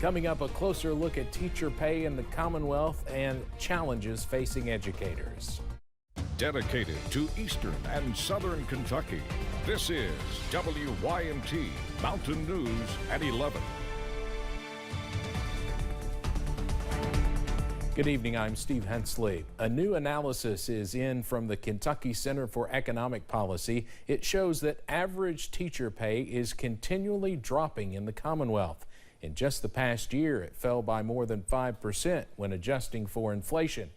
Coming up, a closer look at teacher pay in the Commonwealth and challenges facing educators. Dedicated to Eastern and Southern Kentucky, this is WYMT Mountain News at 11. Good evening, I'm Steve Hensley. A new analysis is in from the Kentucky Center for Economic Policy. It shows that average teacher pay is continually dropping in the Commonwealth. In just the past year, it fell by more than 5% when adjusting for inflation.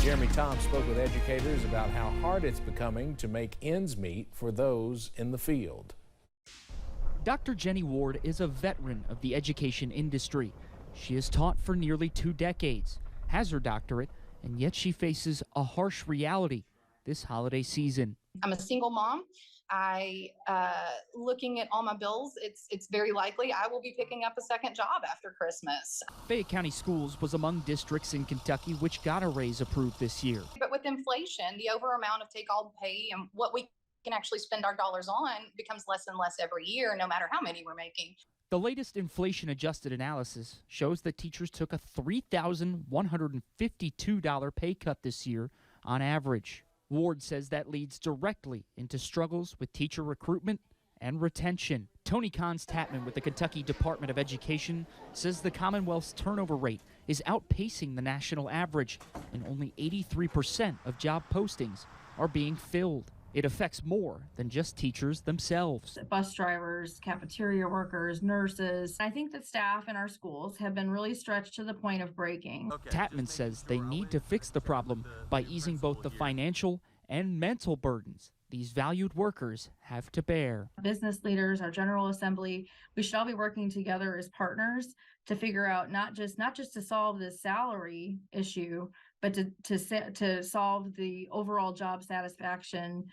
Jeremy Tom spoke with educators about how hard it's becoming to make ends meet for those in the field. Dr. Jenny Ward is a veteran of the education industry. She has taught for nearly 2 decades, has her doctorate, and yet she faces a harsh reality this holiday season. I'm a single mom. Looking at all my bills, it's very likely I will be picking up a second job after Christmas. Fayette County Schools was among districts in Kentucky which got a raise approved this year. But with inflation, the over amount of take-all pay and what we can actually spend our dollars on becomes less and less every year, no matter how many we're making. The latest inflation-adjusted analysis shows that teachers took a $3,152 pay cut this year on average. Ward says that leads directly into struggles with teacher recruitment and retention. Tony Cons-Tatman with the Kentucky Department of Education says the Commonwealth's turnover rate is outpacing the national average, and only 83% of job postings are being filled. It affects more than just teachers themselves. Bus drivers, cafeteria workers, nurses. I think that staff in our schools have been really stretched to the point of breaking. Tatman says they need to fix the problem by easing both the financial and mental burdens these valued workers have to bear. Business leaders, our General Assembly, we should all be working together as partners to figure out not just to solve this salary issue, but to solve the overall job satisfaction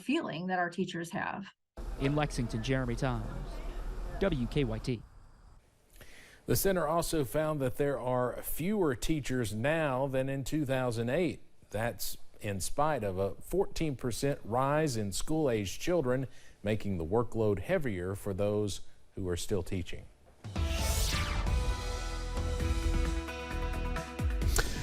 feeling that our teachers have. In Lexington, Jeremy Times, WKYT. The center also found that there are fewer teachers now than in 2008. That's in spite of a 14% rise in school-aged children, making the workload heavier for those who are still teaching.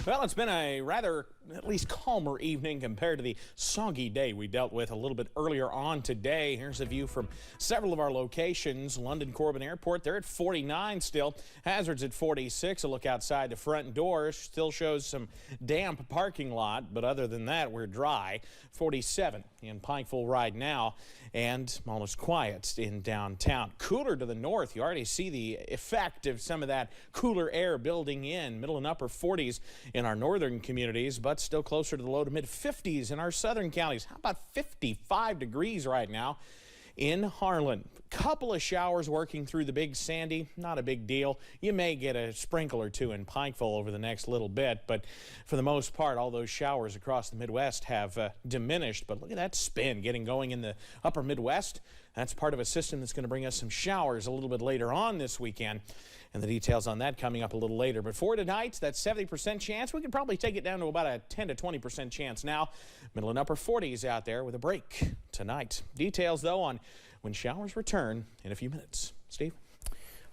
Well, it's been a rather, at least calmer evening compared to the soggy day we dealt with a little bit earlier on today. Here's a view from several of our locations. London Corbin Airport, they're at 49 still. Hazards at 46. A look outside the front door still shows some damp parking lot, but other than that, we're dry. 47 in Pikeville right now, and almost quiet in downtown. Cooler to the north. You already see the effect of some of that cooler air building in. Middle and upper 40s in our northern communities, but still closer to the low to mid 50s in our southern counties. How about 55 degrees right now in Harlan? Couple of showers working through the Big Sandy, not a big deal. You may get a sprinkle or two in Pikeville over the next little bit, but for the most part, all those showers across the Midwest have diminished. But look at that spin getting going in the upper Midwest. That's part of a system that's going to bring us some showers a little bit later on this weekend. And the details on that coming up a little later. But for tonight, that 70% chance, we could probably take it down to about a 10 to 20% chance now. Middle and upper 40s out there with a break tonight. Details, though, on when showers return in a few minutes. Steve?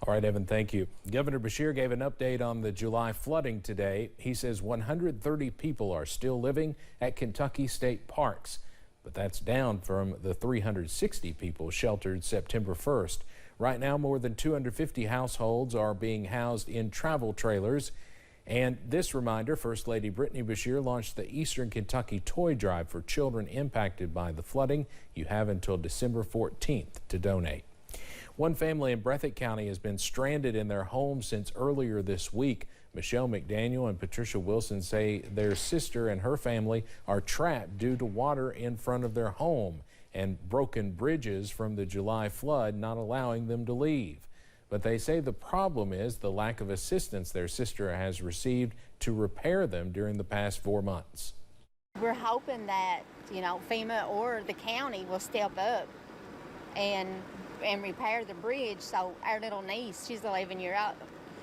All right, Evan, thank you. Governor Beshear gave an update on the July flooding today. He says 130 people are still living at Kentucky state parks, but that's down from the 360 people sheltered September 1st. Right now, more than 250 households are being housed in travel trailers. And this reminder, First Lady Brittany Beshear launched the Eastern Kentucky Toy Drive for children impacted by the flooding. You have until December 14th to donate. One family in Breathitt County has been stranded in their home since earlier this week. Michelle McDaniel and Patricia Wilson say their sister and her family are trapped due to water in front of their home and broken bridges from the July flood not allowing them to leave. But they say the problem is the lack of assistance their sister has received to repair them during the past 4 months. We're hoping that, FEMA or the county will step up and repair the bridge. So our little niece, she's 11 years old,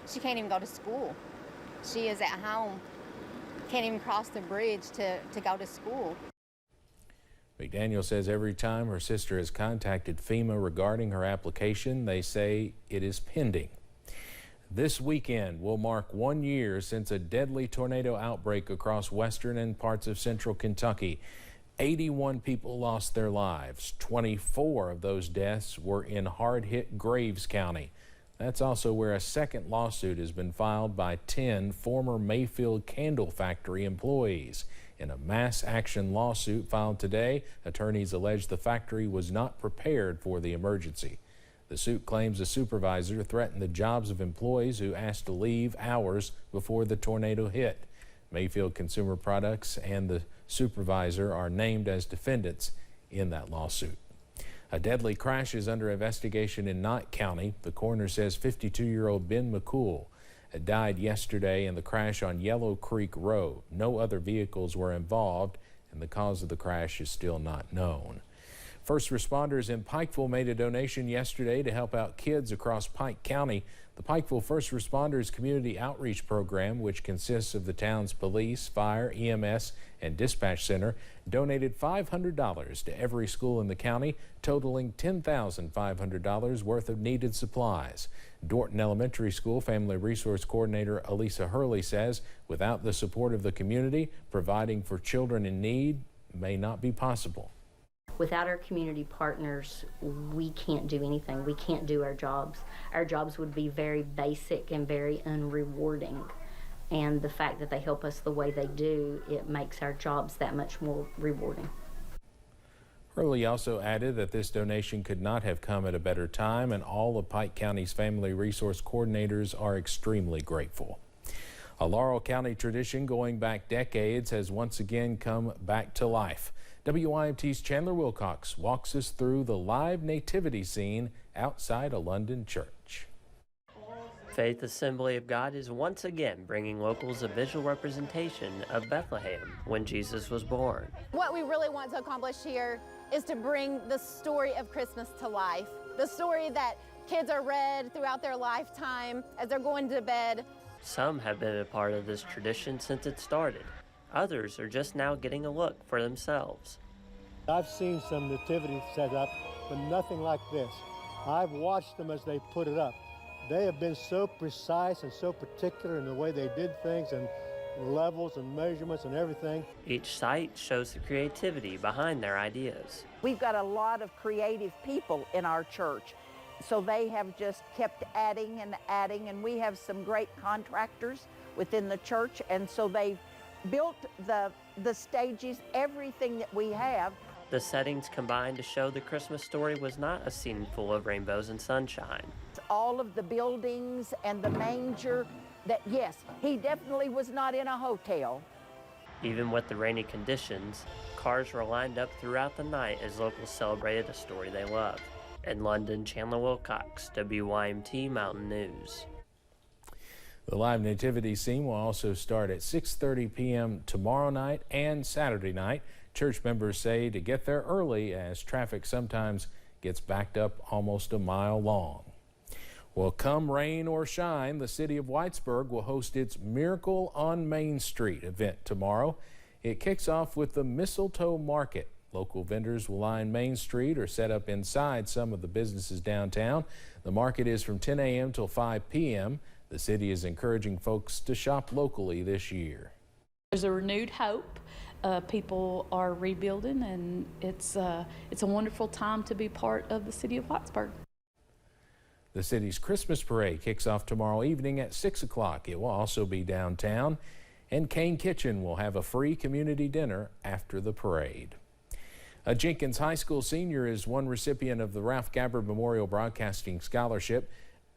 she can't even go to school. She is at home, can't even cross the bridge to go to school. McDaniel says every time her sister has contacted FEMA regarding her application, they say it is pending. This weekend will mark 1 year since a deadly tornado outbreak across western and parts of central Kentucky. 81 people lost their lives. 24 of those deaths were in hard-hit Graves County. That's also where a second lawsuit has been filed by 10 former Mayfield candle factory employees. In a mass action lawsuit filed today, attorneys allege the factory was not prepared for the emergency. The suit claims a supervisor threatened the jobs of employees who asked to leave hours before the tornado hit. Mayfield Consumer Products and the supervisor are named as defendants in that lawsuit. A deadly crash is under investigation in Knott County. The coroner says 52-year-old Ben McCool had died yesterday in the crash on Yellow Creek Road. No other vehicles were involved, and the cause of the crash is still not known. First responders in Pikeville made a donation yesterday to help out kids across Pike County. The Pikeville First Responders Community Outreach Program, which consists of the town's police, fire, EMS, and dispatch center, donated $500 to every school in the county, totaling $10,500 worth of needed supplies. Dorton Elementary School Family Resource Coordinator Elisa Hurley says without the support of the community, providing for children in need may not be possible. Without our community partners, we can't do anything. We can't do our jobs. Our jobs would be very basic and very unrewarding. And the fact that they help us the way they do, it makes our jobs that much more rewarding. Hurley also added that this donation could not have come at a better time, and all of Pike County's family resource coordinators are extremely grateful. A Laurel County tradition going back decades has once again come back to life. WYMT's Chandler Wilcox walks us through the live nativity scene outside a London church. Faith Assembly of God is once again bringing locals a visual representation of Bethlehem when Jesus was born. What we really want to accomplish here is to bring the story of Christmas to life. The story that kids are read throughout their lifetime as they're going to bed. Some have been a part of this tradition since it started. Others are just now getting a look for themselves. I've seen some nativity set up, but nothing like this. I've watched them as they put it up. They have been so precise and so particular in the way they did things and levels and measurements and everything. Each site shows the creativity behind their ideas. We've got a lot of creative people in our church, so they have just kept adding and adding, and we have some great contractors within the church, and so they've built the stages, everything that we have. The settings combined to show the Christmas story was not a scene full of rainbows and sunshine. All of the buildings and the manger, that yes, he definitely was not in a hotel. Even with the rainy conditions, cars were lined up throughout the night as locals celebrated a story they love. In London, Chandler Wilcox, WYMT Mountain News. The live nativity scene will also start at 6:30 p.m. tomorrow night and Saturday night. Church members say to get there early as traffic sometimes gets backed up almost a mile long. Well, come rain or shine, the city of Whitesburg will host its Miracle on Main Street event tomorrow. It kicks off with the Mistletoe Market. Local vendors will line Main Street or set up inside some of the businesses downtown. The market is from 10 a.m. till 5 p.m. The city is encouraging folks to shop locally this year. There's a renewed hope. People are rebuilding, and it's a wonderful time to be part of the city of Whitesburg. The city's Christmas parade kicks off tomorrow evening at 6 o'clock. It will also be downtown, and Kane Kitchen will have a free community dinner after the parade. A Jenkins High School senior is one recipient of the Ralph Gabbard Memorial Broadcasting Scholarship.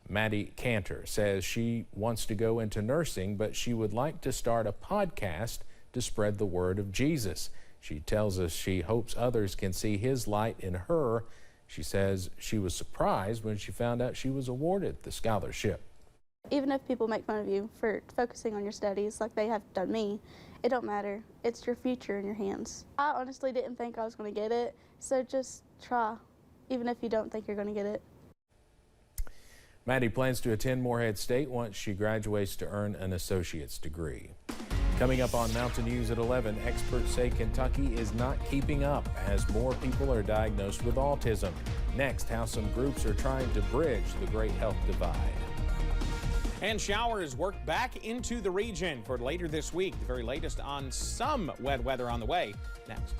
Maddie Cantor says she wants to go into nursing, but she would like to start a podcast to spread the word of Jesus. She tells us she hopes others can see his light in her. She says she was surprised when she found out she was awarded the scholarship. Even if people make fun of you for focusing on your studies like they have done me, it don't matter. It's your future in your hands. I honestly didn't think I was going to get it, so just try, even if you don't think you're going to get it. Maddie plans to attend Morehead State once she graduates to earn an associate's degree. Coming up on Mountain News at 11, experts say Kentucky is not keeping up as more people are diagnosed with autism. Next, how some groups are trying to bridge the great health divide. And showers work back into the region for later this week. The very latest on some wet weather on the way next.